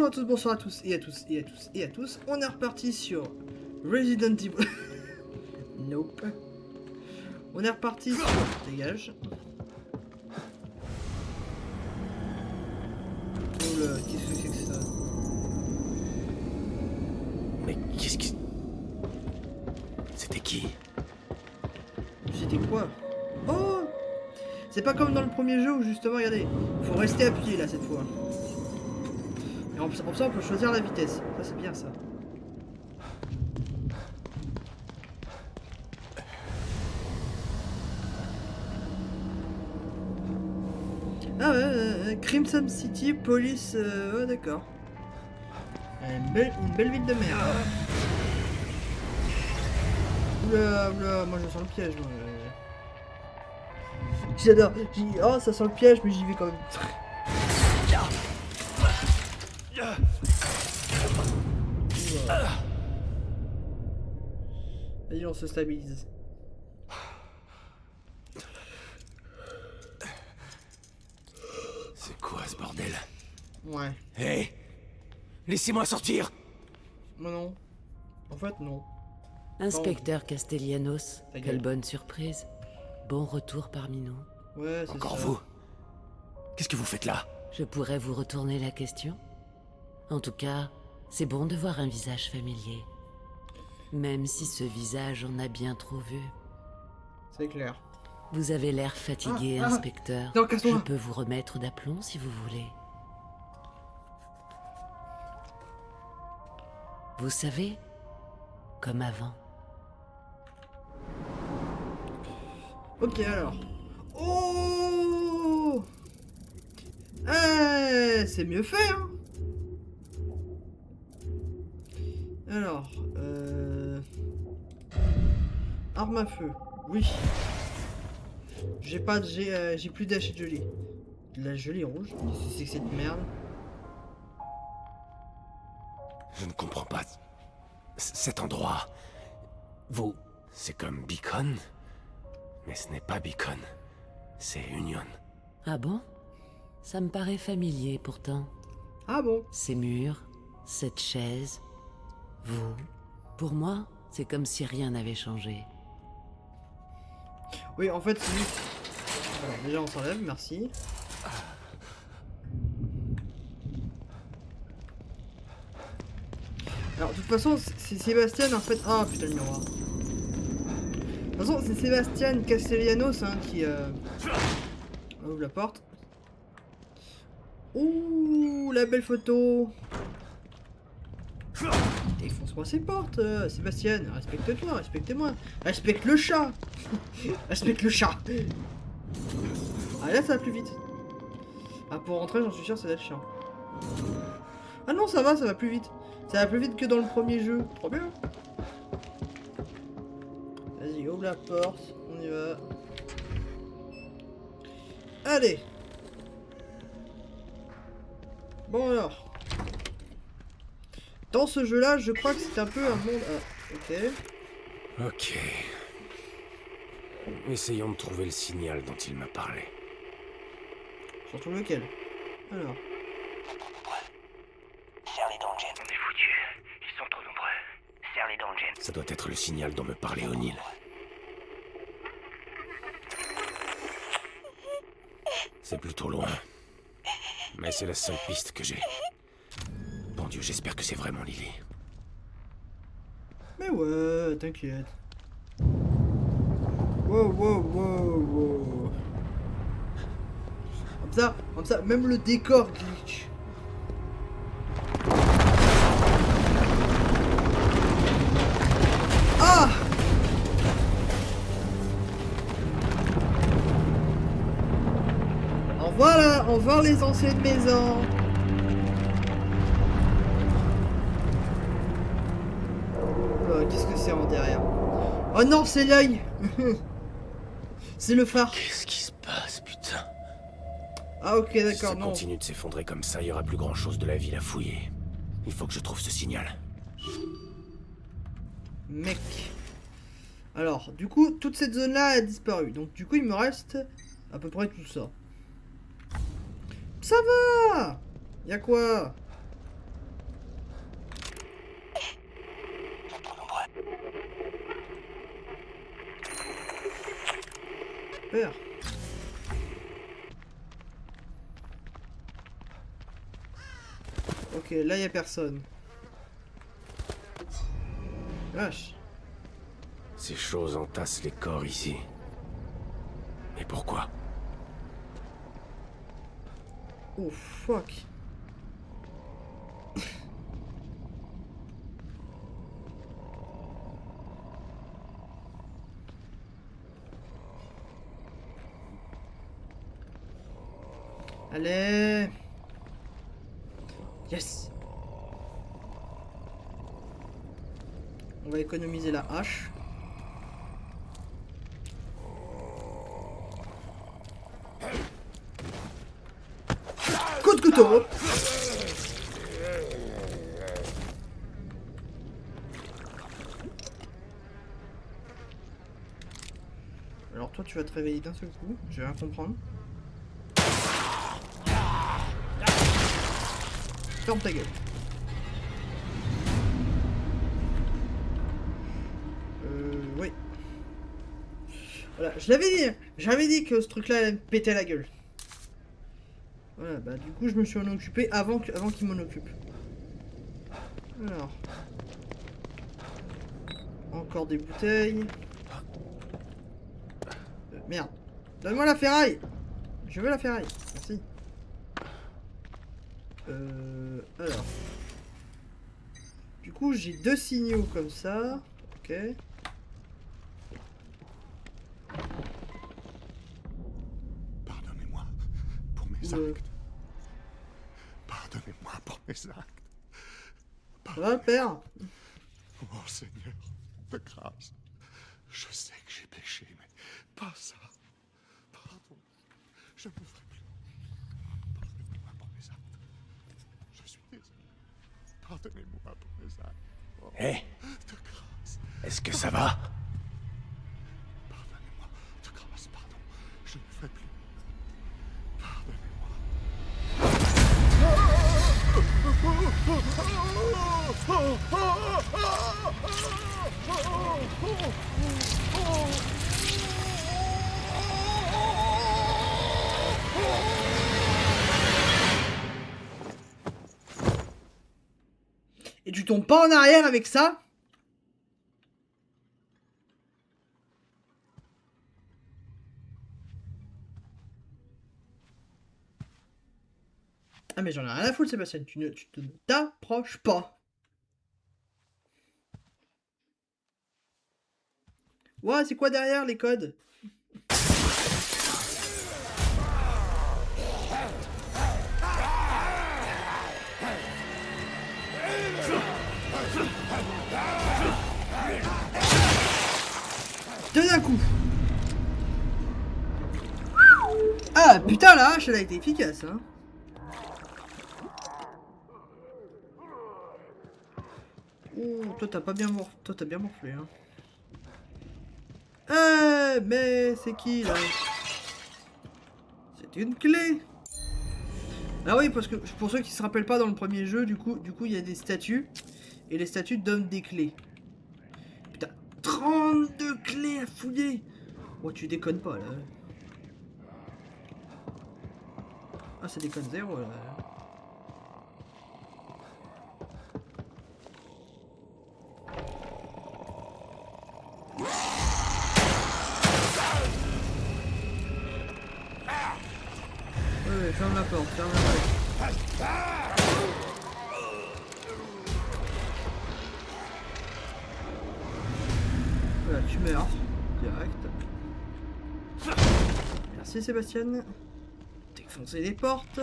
Bonjour à tous, bonsoir à tous et à tous et à tous et à tous. On est reparti sur Resident Evil. Nope. On est reparti sur... Dégage. Oula, qu'est-ce que c'est que ça? Mais qu'est-ce qui... C'était qui? C'était quoi? Oh! C'est pas comme dans le premier jeu où justement, regardez, faut rester appuyé là cette fois. Et en ça, on peut choisir la vitesse. Ça, c'est bien ça. Ah ouais, Crimson City, police... ouais, d'accord. Une belle ville de merde. Oula, oula, moi je sens le piège. Moi. J'adore. Oh, ça sent le piège, mais j'y vais quand même. Vas-y, on se stabilise. C'est quoi ce bordel? Ouais. Hé hey, laissez-moi sortir. Moi non. En fait, non. Inspecteur Castellanos, Ta gueule. quelle bonne surprise. Bon retour parmi nous. Ouais, c'est Encore ça. vous? Qu'est-ce que vous faites là? Je pourrais vous retourner la question? En tout cas, c'est bon de voir un visage familier. Même si ce visage en a bien trop vu. C'est clair. Vous avez l'air fatigué, Ah, ah. inspecteur. Non, casse-toi. Je peux vous remettre d'aplomb si vous voulez. Vous savez, comme avant. Ok, alors. Oh! Eh, c'est mieux fait, hein? Alors, arme à feu. Oui. J'ai pas de... J'ai plus d'hachette gelée. De la gelée rouge. Qu'est-ce que c'est que cette merde? Je ne comprends pas. Cet endroit... Vous... C'est comme Beacon? Mais ce n'est pas Beacon. C'est Union. Ah bon? Ça me paraît familier pourtant. Ah bon? Ces murs, cette chaise, vous. Pour moi, c'est comme si rien n'avait changé. Oui, en fait, c'est juste... Alors, déjà, on s'enlève, merci. Alors, de toute façon, c'est Sébastien, en fait... Ah, putain, le miroir. De toute façon, c'est Sébastien Castellanos, hein, qui... On ouvre la porte. Ouh, la belle photo. Défonce-moi ces portes, Sébastien. Respecte-toi, respectez-moi. Respecte le chat. Respecte le chat. Ah, là, ça va plus vite. Ah, pour rentrer, j'en suis sûr, ça va être chiant. Ah non, ça va plus vite. Ça va plus vite que dans le premier jeu. Trop bien. Vas-y, ouvre la porte. On y va. Allez. Bon alors. Dans ce jeu-là, je crois que c'est un peu un monde... Ah, ok. Ok. Essayons de trouver le signal dont il m'a parlé. Surtout lequel? Alors. Serre les dents, Jen. On est foutus. Ils sont trop nombreux. Serre les dents, Jen. Ça doit être le signal dont me parlait O'Neill. C'est plutôt loin. Mais c'est la seule piste que j'ai. Bon Dieu, j'espère que c'est vraiment Lily. Mais ouais, t'inquiète. Wow, wow, wow, wow. Comme ça, même le décor glitch. Ah! Au revoir les anciennes maisons. Oh, qu'est-ce que c'est en derrière? Oh non, c'est l'œil. C'est le phare. Qu'est-ce qui se passe, putain? Ah ok, Si ça d'accord, non. continue de s'effondrer comme ça, il y aura plus grand chose de la ville à fouiller. Il faut que je trouve ce signal. Mec. Alors, du coup, toute cette zone-là a disparu. Donc, du coup, il me reste à peu près tout ça. Ça va! Y'a quoi? Super. Ok, là y a personne. Vache. Ces choses entassent les corps ici. Mais pourquoi? Oh fuck. Allez. Yes. On va économiser la hache. Coup de couteau. Alors toi tu vas te réveiller d'un seul coup, je vais rien comprendre. Ferme ta gueule. Oui. Voilà, j'avais dit que ce truc-là allait me péter la gueule. Voilà, bah du coup je me suis en occupé avant qu'il m'en occupe. Alors. Encore des bouteilles. Merde. Donne-moi la ferraille. Je veux la ferraille. Merci. Alors. Du coup j'ai 2 signaux comme ça. Ok. Pardonnez-moi pour mes actes. Pardonnez-moi pour mes actes. Ça va, père? Oh Seigneur, de grâce. Je sais que j'ai péché, mais pas ça. Pardon. Je ne le ferai plus. Pardonnez-moi pour mes actes. Je suis désolé. Pardonnez-moi pour mes actes. Oh, Hé, de grâce. est-ce que ça va? Pardonnez-moi. De grâce, pardon. Je ne le ferai plus. Pardonnez-moi. Et tu tombes pas en arrière avec ça? Ah mais j'en ai rien à foutre Sébastien, tu ne t'approches pas. Ouais, c'est quoi derrière les codes? Deux d'un coup. Ah putain la hache elle a été efficace hein. Ouh, toi t'as pas bien morflé. Toi t'as bien morflé hein. Mais c'est qui là? C'est une clé. Ah oui parce que pour ceux qui se rappellent pas dans le premier jeu du coup il y a des statues. Et les statues donnent des clés. Putain, 32 clés à fouiller. Oh tu déconnes pas là. Ah ça déconne zéro là. Ouais, ferme la porte, ferme la porte. Voilà, tu meurs. Direct. Merci Sébastien. Défoncer les portes.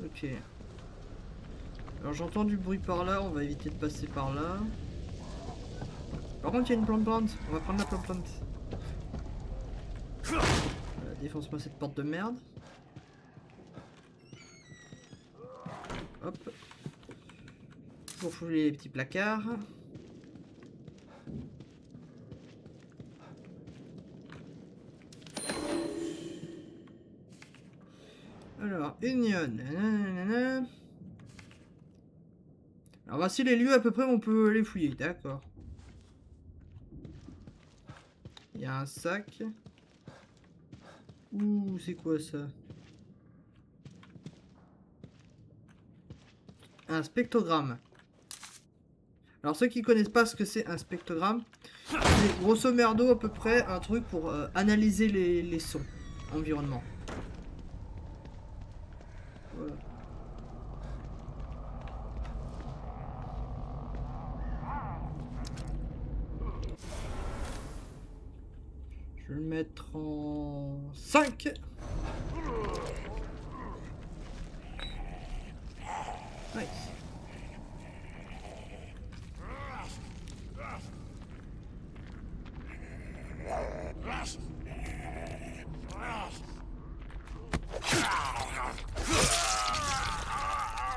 Ok. Alors j'entends du bruit par là, on va éviter de passer par là. Par contre il y a une plante-plante, on va prendre la plante-plante. Voilà, défonce-moi cette porte de merde. Hop. Pour fouiller les petits placards. Alors, Union. Nanana. Alors voici les lieux à peu près où on peut les fouiller, d'accord. Il y a un sac. Ouh, c'est quoi ça? Un spectrogramme. Alors ceux qui connaissent pas ce que c'est un spectrogramme, c'est grosso merdo à peu près un truc pour analyser les sons environnement. Voilà. Je vais le mettre en 5. Nice.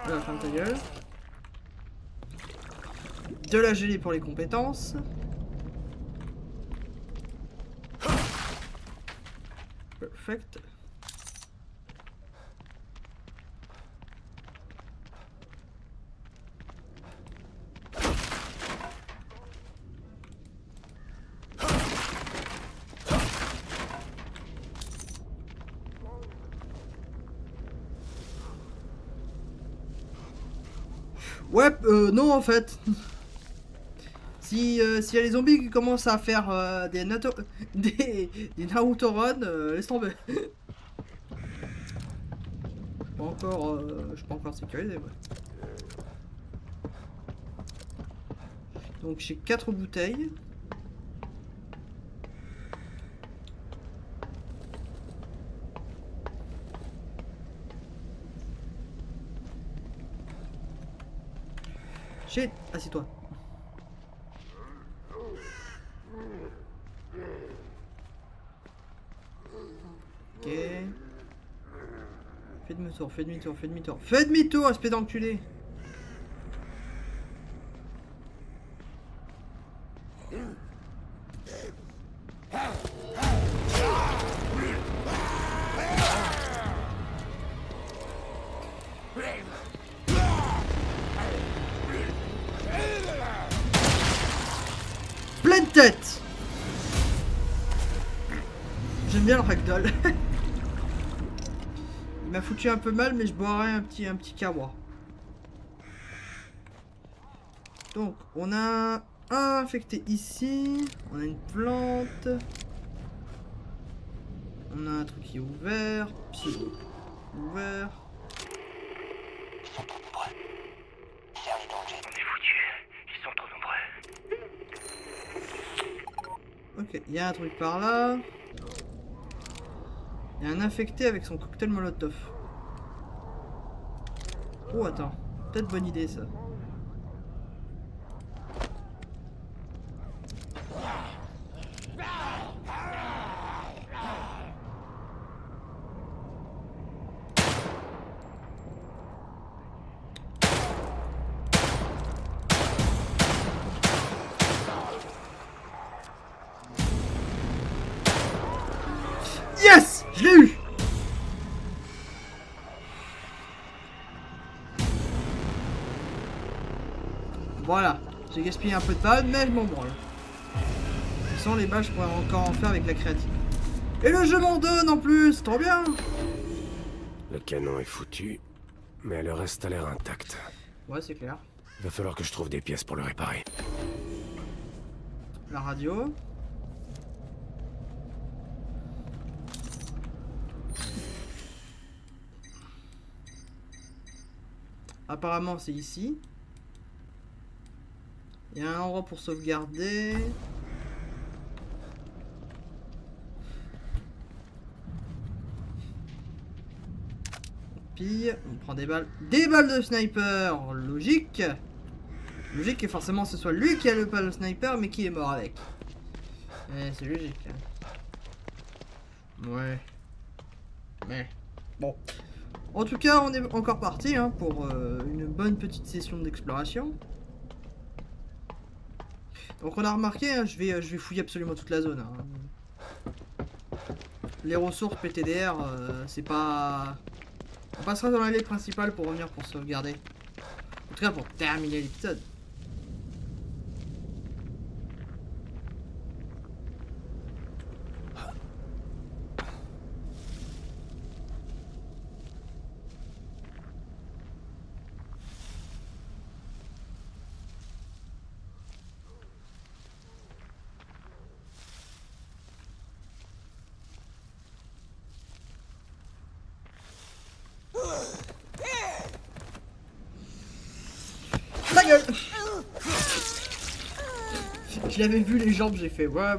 Voilà, ferme ta gueule. De la gelée pour les compétences. Perfect. Ouais, non en fait. Si s'il y a les zombies qui commencent à faire des Naruto run, laisse tomber. Je suis pas encore sécurisé, ouais. Donc j'ai 4 bouteilles. Shit, assieds-toi. Ok. Fais demi-tour, fais demi-tour, fais demi-tour. Fais demi-tour, espèce d'enculé. Pleine tête. J'aime bien le ragdoll. Il m'a foutu un peu mal, mais je boirai un petit kawa. Donc, on a un infecté ici. On a une plante. On a un truc qui est ouvert. Pseudo. Ouvert. Ils sont trop nombreux. Serre les dangers. On est foutus. Ils sont trop nombreux. Ok, il y a un truc par là. Il y a un infecté avec son cocktail molotov. Oh, attends. Peut-être bonne idée, ça. Yes! Je l'ai eu! Voilà. J'ai gaspillé un peu de balles, mais je m'en branle. Sans les balles, je pourrais encore en faire avec la créative. Et le jeu m'en donne en plus! Trop bien! Le canon est foutu, mais le reste a l'air intact. Ouais, c'est clair. Il va falloir que je trouve des pièces pour le réparer. La radio. Apparemment, c'est ici. Il y a un endroit pour sauvegarder. On pille, on prend des balles. Des balles de sniper! Logique! Logique que forcément ce soit lui qui a le balle de sniper, mais qui est mort avec. C'est logique. Ouais. Mais. Bon. En tout cas, on est encore parti hein, pour une bonne petite session d'exploration. Donc on a remarqué, hein, je vais fouiller absolument toute la zone. Hein. Les ressources PTDR, c'est pas... On passera dans l'allée principale pour revenir pour sauvegarder. En tout cas pour terminer l'épisode. gueule. Je l'avais vu les jambes, j'ai fait ouais.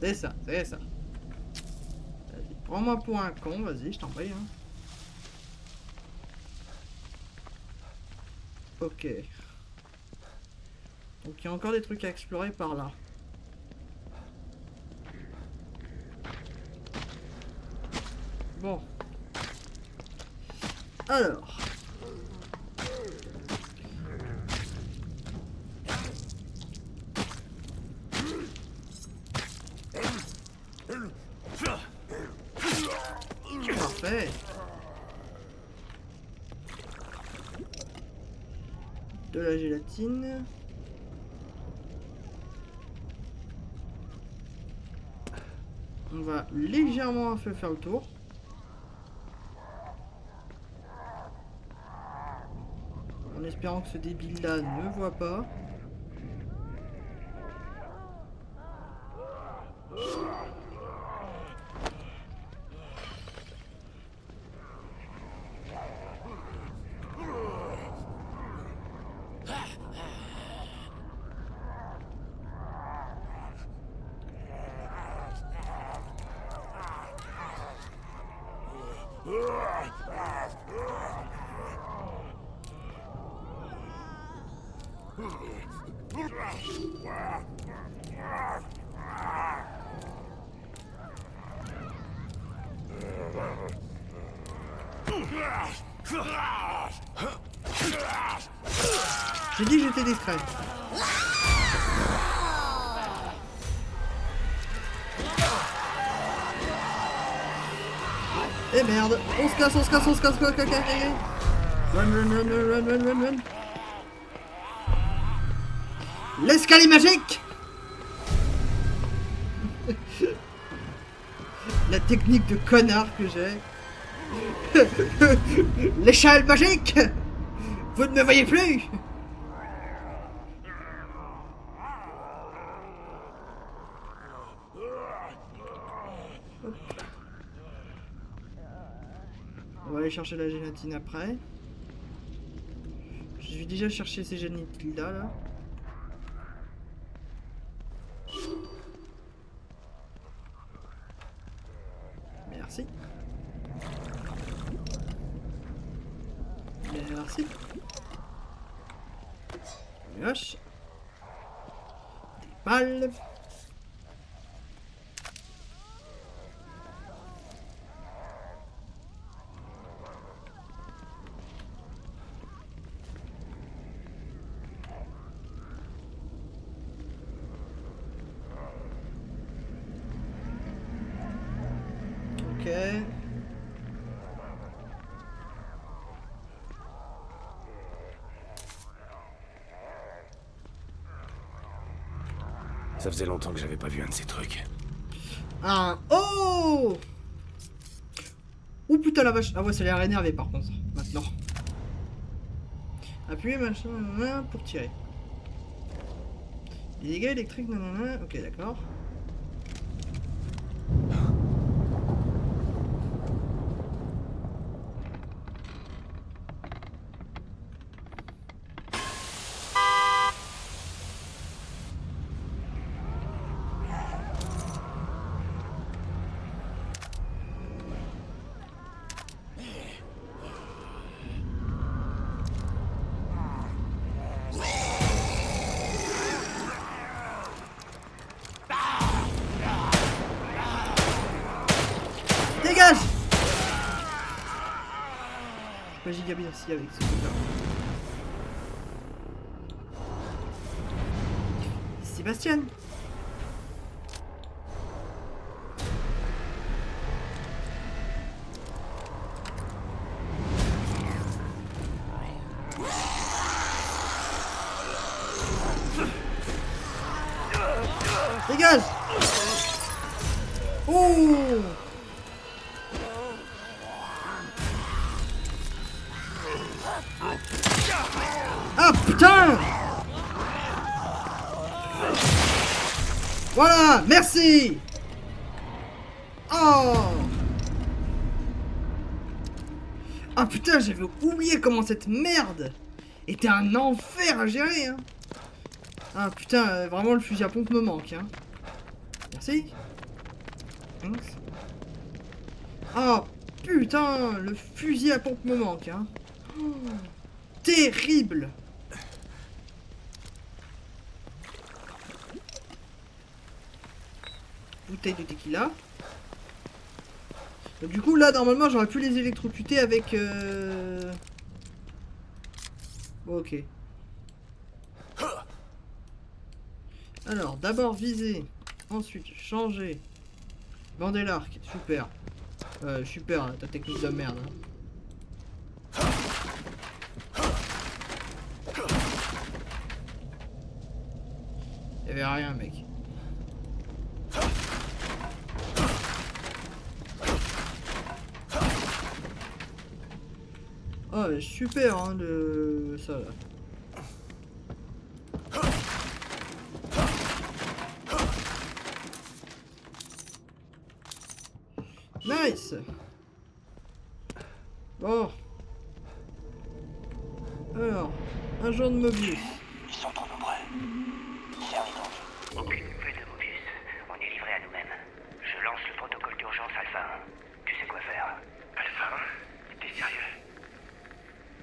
C'est ça. Vas-y, prends-moi pour un con, vas-y, je t'en prie. Hein. Ok. Donc il y a encore des trucs à explorer par là. Bon. Alors. Parfait. De la gélatine. On va légèrement faire le tour. En espérant que ce débile là ne voit pas. J'ai dit que j'étais discret. Eh merde, on se casse. Run. L'escalier magique. La technique de connard que j'ai. L'échelle magique. Vous ne me voyez plus. On va aller chercher la gélatine après. Je vais déjà chercher ces gélatines là. Merci. Merci. Gauche. Des balles. Ok. Ça faisait longtemps que j'avais pas vu un de ces trucs. Un... Oh! Oh putain la vache. Ah ouais, ça a l'air énervé par contre, maintenant. Appuyez machin pour tirer. Les dégâts électriques, nanana. Ok, d'accord. Dégage! Pas gigabit aussi avec ce truc-là. Sébastien! Dégage! Oh! Ah putain! Voilà, merci! Oh! Ah putain, j'avais oublié comment cette merde était un enfer à gérer, hein. Ah putain, vraiment le fusil à pompe me manque, hein. Merci. Thanks. Ah putain, le fusil à pompe me manque, hein. Oh, terrible. Bouteille de tequila. Donc, du coup là normalement j'aurais pu les électrocuter avec Bon, ok. Alors d'abord viser, ensuite changer, bander l'arc, super. Super ta technique de merde, hein. Y'avait rien mec. Oh super hein de ça là. Nice. Bon. Alors, un genre de Mobius. Ils sont trop nombreux. Serre les dangers. Aucune nouvelle de Mobius. On est livré à nous-mêmes. Je lance le protocole d'urgence Alpha 1. Tu sais quoi faire. Alpha 1 T'es sérieux?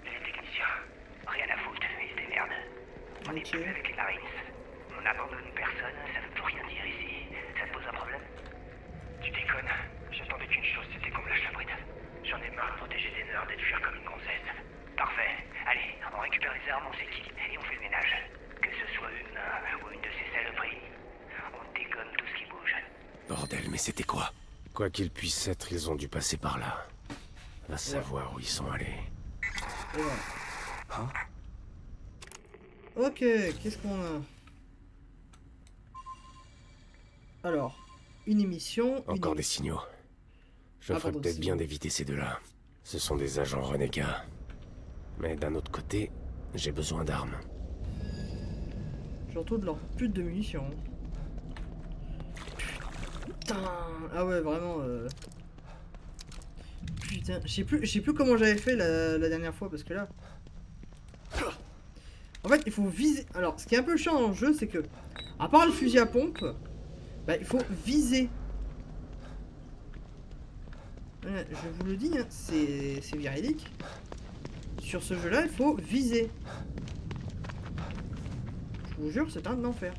Et les techniciens? Rien à foutre, ils se démerdent. On est plus avec les Marines. On n'abandonne personne, ça veut plus rien dire ici. Ça te pose un problème? Tu déconnes. J'attendais qu'une chose, c'était qu'on me lâche la bride. J'en ai marre de protéger des nerds et de fuir comme une gonzesse. Parfait. Allez, on récupère les armes, on s'équipe et on fait le ménage. Que ce soit une ou une de ces saloperies. On dégomme tout ce qui bouge. Bordel, mais c'était quoi? Quoi qu'ils puissent être, ils ont dû passer par là. Va savoir où ils sont allés. Et voilà. Hein? Ok, qu'est-ce qu'on a? Alors, une émission. Encore des signaux. Je ferais pardon, peut-être bien signaux. d'éviter ces deux-là. Ce sont des agents renégats. Mais d'un autre côté, j'ai besoin d'armes. Surtout de leur pute de munitions. Putain. Ah ouais, vraiment. Putain, je sais plus comment j'avais fait la dernière fois parce que là. En fait, il faut viser. Alors, ce qui est un peu chiant dans le jeu, c'est que, à part le fusil à pompe, bah, il faut viser. Ouais, je vous le dis, hein, c'est véridique. Sur ce jeu-là, il faut viser. Je vous jure, c'est un enfer.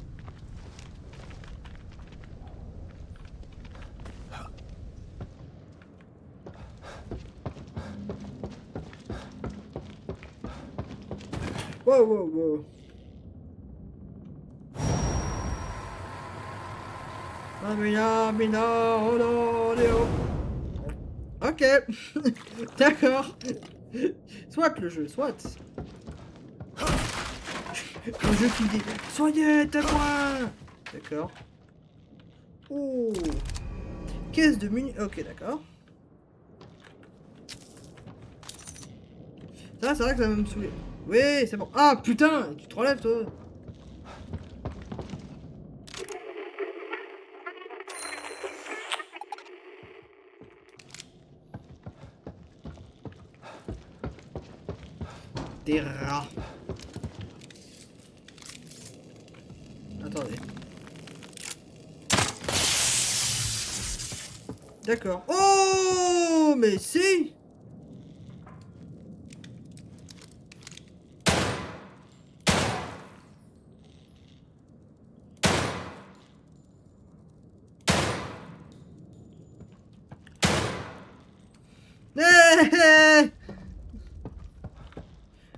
Wow, wow, wow. Ok. D'accord. Soit le jeu, soit. Le jeu qui dit soyez témoin. D'accord. Oh. Caisse de muni. Ok, d'accord. Ça, c'est vrai que ça va me saouler. Oui, c'est bon. Ah putain, tu te relèves toi. Des rats. Attendez. D'accord. Oh, mais si.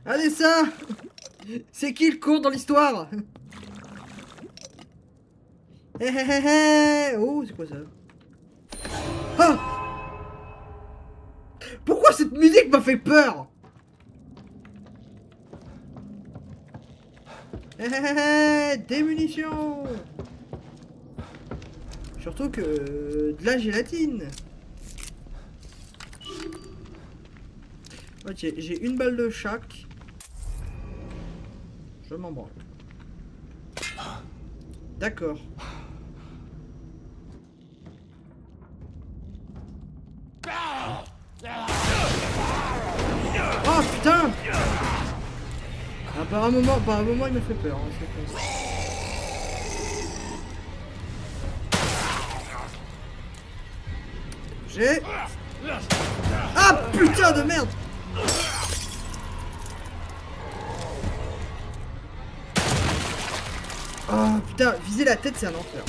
Allez ça. C'est qui le con dans l'histoire? Oh, c'est quoi ça? Ah! Pourquoi cette musique m'a fait peur? Des munitions! Surtout que de la gélatine. Ok, j'ai une balle de chaque. Je m'en branle. D'accord. Oh putain! Ah, par un moment, il m'a fait peur. Hein, c'est con. J'ai... Ah putain de merde. Oh putain, viser la tête c'est un enfer.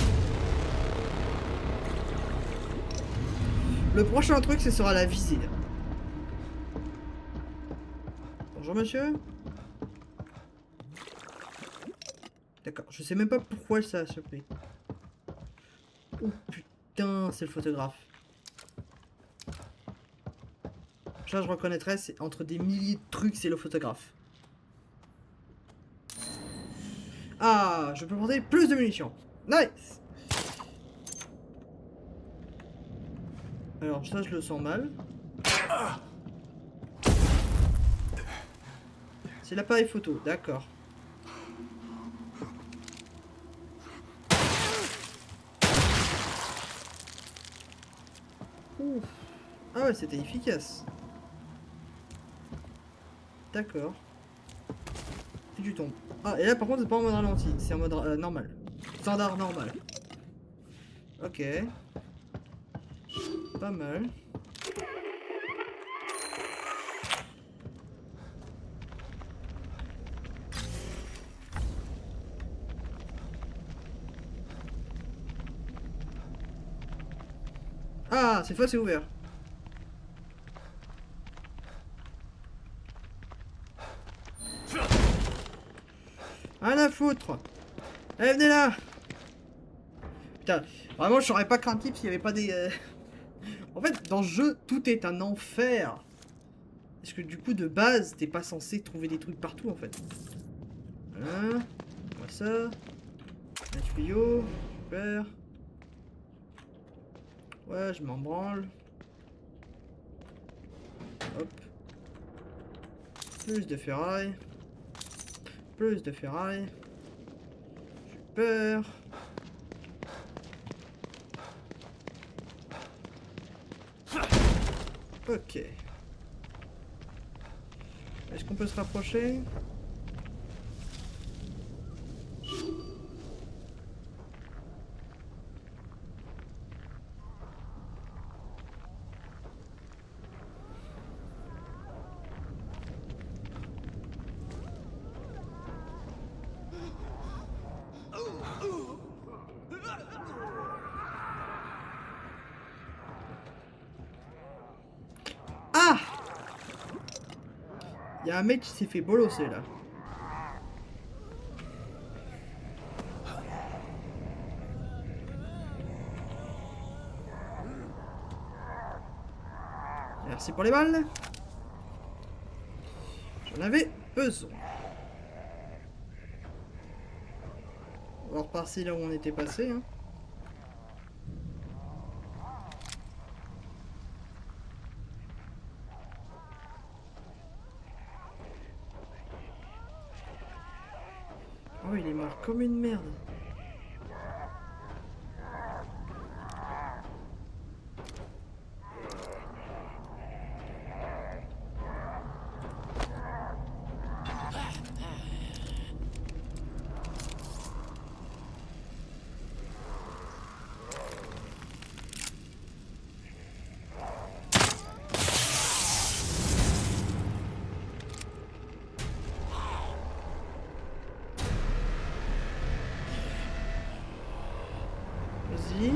Le prochain truc ce sera la visée. Bonjour monsieur. D'accord, je sais même pas pourquoi ça a surpris. Oh putain, c'est le photographe. Ça je reconnaîtrais, c'est entre des milliers de trucs, c'est le photographe. Ah, je peux porter plus de munitions. Nice. Alors ça je le sens mal. C'est l'appareil photo, d'accord. Ouf. Ah ouais, c'était efficace. D'accord. Et tu tombes. Ah, et là par contre c'est pas en mode ralenti, c'est en mode normal. Standard normal. Ok. Pas mal. Ah, cette fois c'est ouvert. Rien à foutre. Allez, venez là. Putain, vraiment je serais pas craintif s'il y avait pas des... En fait, dans ce jeu, tout est un enfer. Parce que du coup, de base, t'es pas censé trouver des trucs partout en fait. Voilà. On voit ça. Un tuyau. Super. Ouais, je m'en branle. Hop. Plus de ferraille. Plus de ferraille. Super. Ok. Est-ce qu'on peut se rapprocher? Ah! Il y a un mec qui s'est fait bolosser là. Merci pour les balles. J'en avais besoin. On va repasser là où on était passé. Hein. Oh, il est mort comme une merde. Vas-y.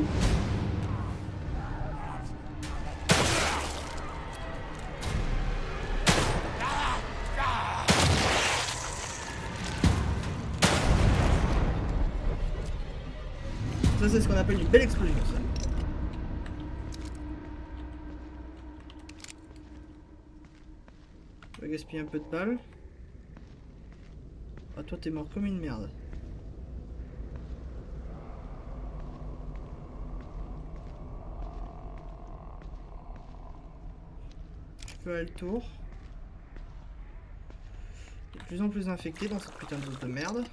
Ça c'est ce qu'on appelle une belle explosion ça. On va gaspiller un peu de balles. Ah toi t'es mort comme une merde. Je peux aller le tour. De plus en plus infecté dans cette putain de zone de merde.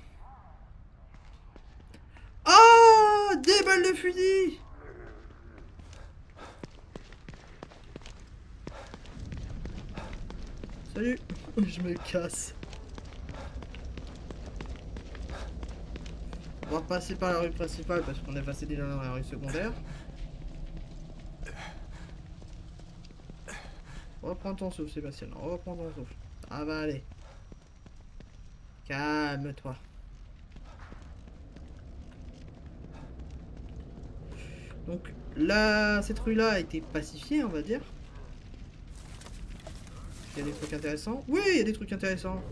Oh, des balles de fusil. Salut. Je me casse. va repasser par la rue principale parce qu'on est passé déjà dans la rue secondaire. Reprends ton souffle, Sébastien. Reprends ton souffle. Ça va aller. Calme-toi. Donc là, cette rue-là a été pacifiée, on va dire. Il y a des trucs intéressants. Oui, il y a des trucs intéressants.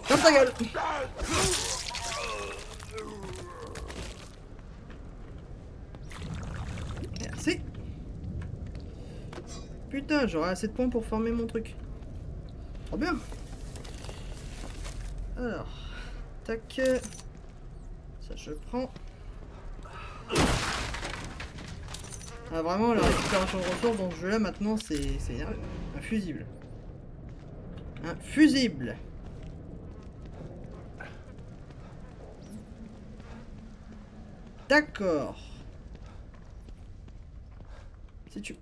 Ferme ta gueule! Merci. Putain, j'aurai assez de points pour former mon truc. Trop bien. Alors, tac. Ça je prends. Ah vraiment, la récupération de ressources dans ce jeu là maintenant c'est un fusible. Un fusible. D'accord. Si tu...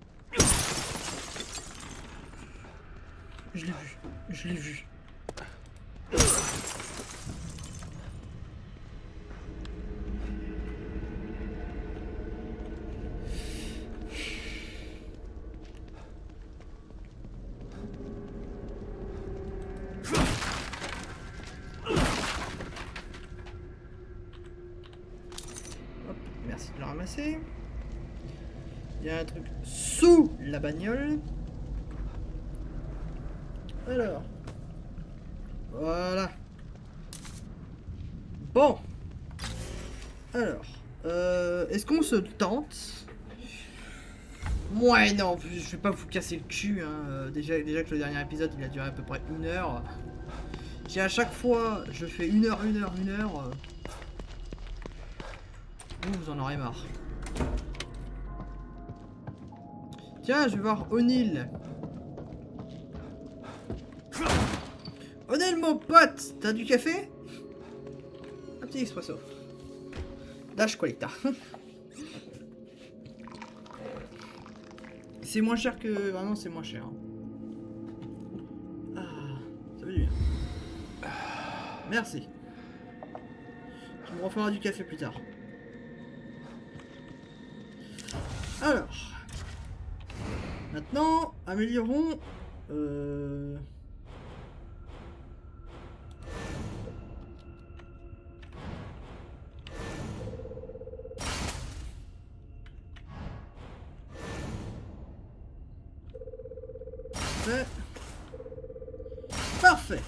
Je l'ai vu. Je l'ai vu. Merci de le ramasser. Il y a un truc sous la bagnole. Alors. Voilà. Bon. Alors. Est-ce qu'on se tente? Ouais, non, je vais pas vous casser le cul. Hein. Déjà que le dernier épisode, il a duré à peu près 1 heure. Si à chaque fois, je fais 1 heure, 1 heure, 1 heure... vous en aurez marre. Tiens, je vais voir O'Neill. O'Neill, mon pote, t'as du café? Un petit expresso. Dash Qualita. C'est moins cher que... Vraiment, c'est moins cher. Ah, ça veut du bien. Merci. Tu me referas du café plus tard. Alors, maintenant, améliorons Parfait. Parfait.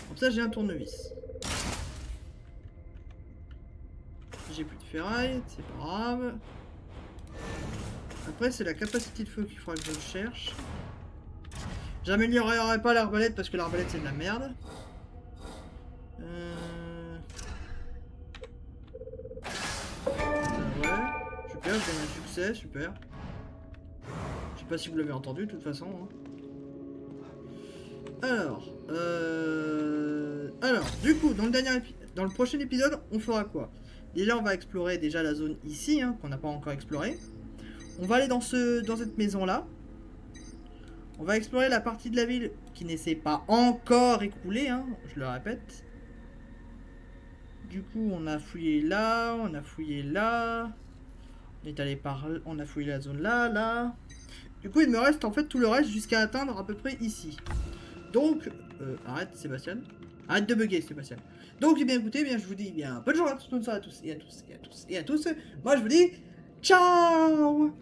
Comme ça, j'ai un tournevis. J'ai plus de ferraille, c'est pas grave. Après, c'est la capacité de feu qu'il faudra que je cherche. J'améliorerai pas l'arbalète parce que l'arbalète c'est de la merde. Ouais, super, j'ai un succès, super. Je sais pas si vous l'avez entendu de toute façon. Hein. Alors, du coup, dans le prochain épisode, on fera quoi? Déjà, on va explorer déjà la zone ici, hein, qu'on n'a pas encore explorée. On va aller dans cette maison-là. On va explorer la partie de la ville qui ne s'est pas encore écoulée, hein, je le répète. Du coup, on a fouillé là, on a fouillé là. On est allé par là, on a fouillé la zone là, là. Du coup, il me reste en fait tout le reste jusqu'à atteindre à peu près ici. Donc, arrête Sébastien. Arrête de bugger Sébastien. Donc, eh bien écoutez, je vous dis bien bonne journée à tous et à tous et à tous et à tous. Moi, je vous dis ciao.